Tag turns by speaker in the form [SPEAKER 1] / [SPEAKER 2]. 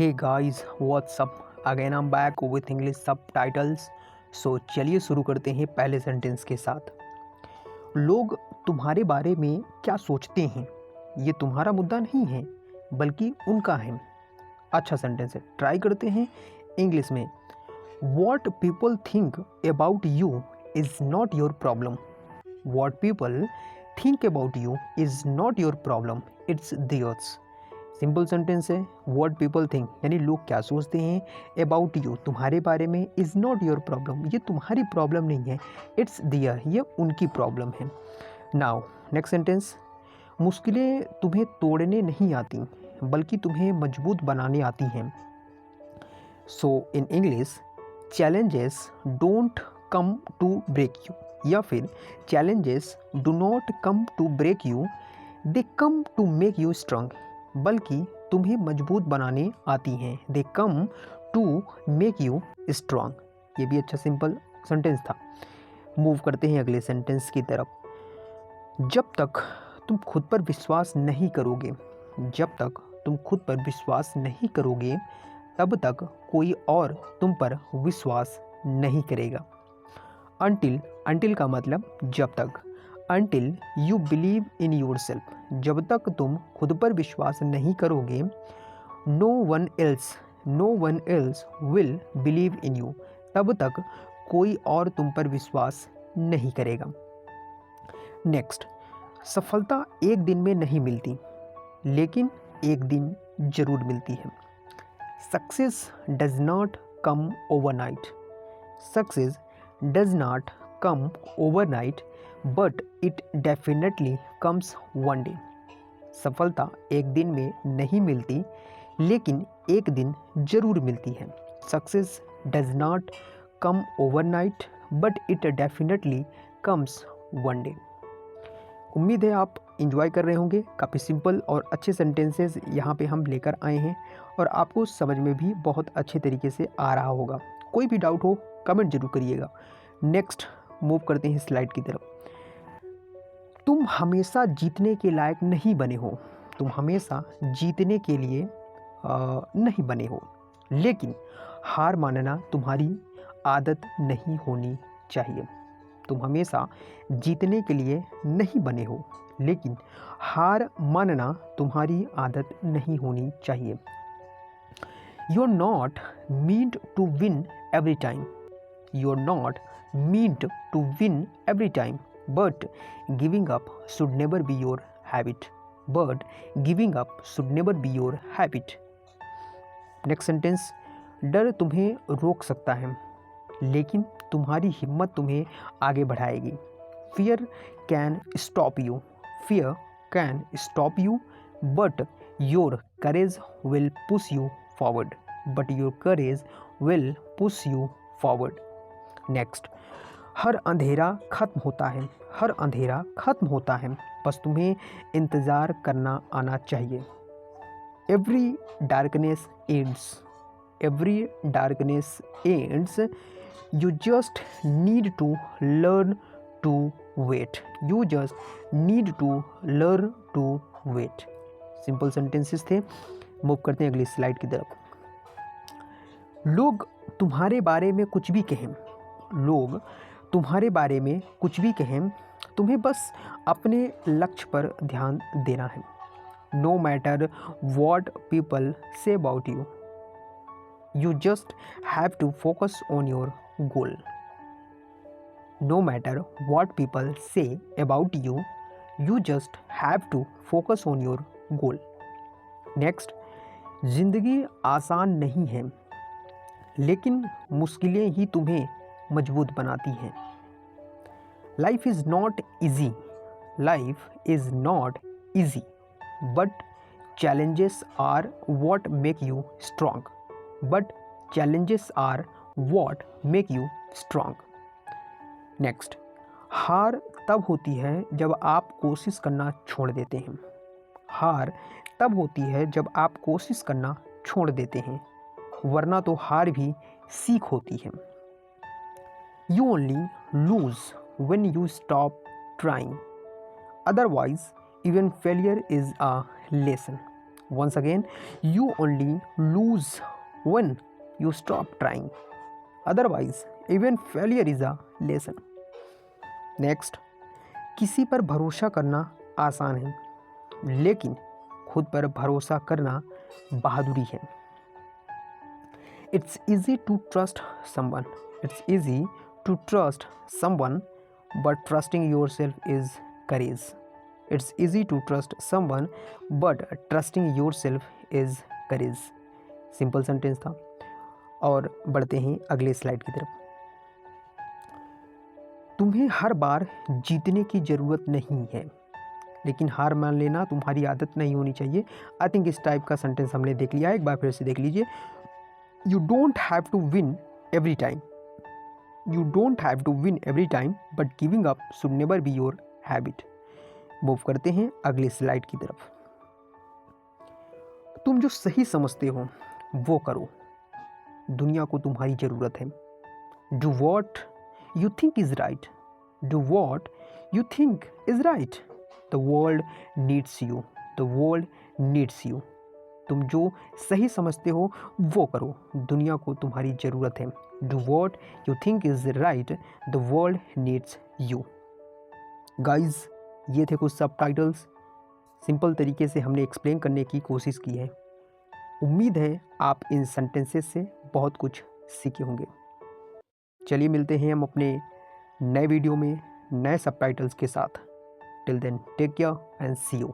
[SPEAKER 1] Hey guys what's up again I am back with English subtitles. So चलिए शुरू करते हैं पहले सेंटेंस के साथ। लोग तुम्हारे बारे में क्या सोचते हैं ये तुम्हारा मुद्दा नहीं है बल्कि उनका है। अच्छा सेंटेंस है, ट्राई करते हैं इंग्लिश में। What people think about you is not your problem. What people think about you is not your problem, it's theirs. Simple sentence है। व्हाट पीपल थिंक यानी लोग क्या सोचते हैं अबाउट यू तुम्हारे बारे में, इज़ नॉट योर प्रॉब्लम ये तुम्हारी प्रॉब्लम नहीं है, इट्स दियर ये उनकी प्रॉब्लम है। Now next sentence. मुश्किलें तुम्हें तोड़ने नहीं आती बल्कि तुम्हें मजबूत बनाने आती हैं। So in English, challenges don't come to break you, या फिर challenges do not come to break you, they come to make you strong. बल्कि तुम्हें मजबूत बनाने आती हैं। They come to make you strong. ये भी अच्छा सिंपल सेंटेंस था। मूव करते हैं अगले सेंटेंस की तरफ। जब तक तुम खुद पर विश्वास नहीं करोगे, जब तक तुम खुद पर विश्वास नहीं करोगे तब तक कोई और तुम पर विश्वास नहीं करेगा। अंटिल का मतलब जब तक। Until you believe in yourself, जब तक तुम खुद पर विश्वास नहीं करोगे, no one else will believe in you, तब तक कोई और तुम पर विश्वास नहीं करेगा। नेक्स्ट, सफलता एक दिन में नहीं मिलती लेकिन एक दिन जरूर मिलती है। Success does not come overnight, success does not come overnight but it definitely comes one day. सफलता एक दिन में नहीं मिलती लेकिन एक दिन जरूर मिलती है। Success does not come overnight but it definitely comes one day. उम्मीद है आप इंजॉय कर रहे होंगे। काफ़ी सिंपल और अच्छे सेंटेंसेस यहाँ पे हम लेकर आए हैं और आपको समझ में भी बहुत अच्छे तरीके से आ रहा होगा। कोई भी डाउट हो कमेंट जरूर करिएगा। नेक्स्ट मूव करते हैं स्लाइड की तरफ। तुम हमेशा जीतने के लायक नहीं बने हो, तुम हमेशा जीतने के लिए नहीं बने हो, लेकिन हार मानना तुम्हारी आदत नहीं होनी चाहिए। तुम हमेशा जीतने के लिए नहीं बने हो लेकिन हार मानना तुम्हारी आदत नहीं होनी चाहिए। You are not meant to win every time, you are not meant to win every time but giving up should never be your habit, but giving up should never be your habit. Next sentence. डर तुम्हें रोक सकता है लेकिन तुम्हारी हिम्मत तुम्हें आगे बढ़ाएगी। Fear can stop you, fear can stop you but your courage will push you forward, but your courage will push you forward. Next. हर अंधेरा खत्म होता है, हर अंधेरा खत्म होता है, बस तुम्हें इंतज़ार करना आना चाहिए। Every darkness ends, every darkness ends, you just need to learn to wait, you just need to learn to wait। Simple sentences थे। मूव करते हैं अगली स्लाइड की तरफ। लोग तुम्हारे बारे में कुछ भी कहें, लोग तुम्हारे बारे में कुछ भी कहें, तुम्हें बस अपने लक्ष्य पर ध्यान देना है। No matter what people say about you, you just have to focus on your goal. No matter what people say about you, you just have to focus on your goal. Next, जिंदगी आसान नहीं है लेकिन मुश्किलें ही तुम्हें मजबूत बनाती हैं। Life is not easy, life is not easy, but challenges are what make you strong. But challenges are what make you strong. Next, हार तब होती है जब आप कोशिश करना छोड़ देते हैं, हार तब होती है जब आप कोशिश करना छोड़ देते हैं, वरना तो हार भी सीख होती है। You only lose when you stop trying, otherwise even failure is a lesson, Once again, you only lose when you stop trying. Otherwise, even failure is a lesson. Next, किसी पर भरोसा करना आसान है, लेकिन खुद पर भरोसा करना बहादुरी है. It's easy to trust someone. It's easy to trust someone, but trusting yourself is courage. It's easy to trust someone, but trusting yourself is courage. Simple sentence था. और बढ़ते हैं अगले स्लाइड की तरफ. तुम्हें हर बार जीतने की ज़रूरत नहीं है, लेकिन हार मान लेना तुम्हारी आदत नहीं होनी चाहिए. आई थिंक इस टाइप का सेंटेंस हमने देख लिया है. एक बार फिर से देख लीजिए. You don't have to win every time. You don't have to win every time, but giving up should never be your habit. Move करते हैं अगले स्लाइड की तरफ. तुम जो सही समझते हो वो करो. दुनिया को तुम्हारी ज़रूरत है. Do what you think is right. Do what you think is right. The world needs you. The world needs you. तुम जो सही समझते हो वो करो. दुनिया को तुम्हारी ज़रूरत है. Do what you think is right. The world needs you. Guys, ये थे कुछ सबटाइटल्स. सिंपल तरीके से हमने एक्सप्लेन करने की कोशिश की है. उम्मीद है आप इन सेंटेंसेस से बहुत कुछ सीखे होंगे. चलिए मिलते हैं हम अपने नए वीडियो में नए सबटाइटल्स के साथ. Till then take care and see you.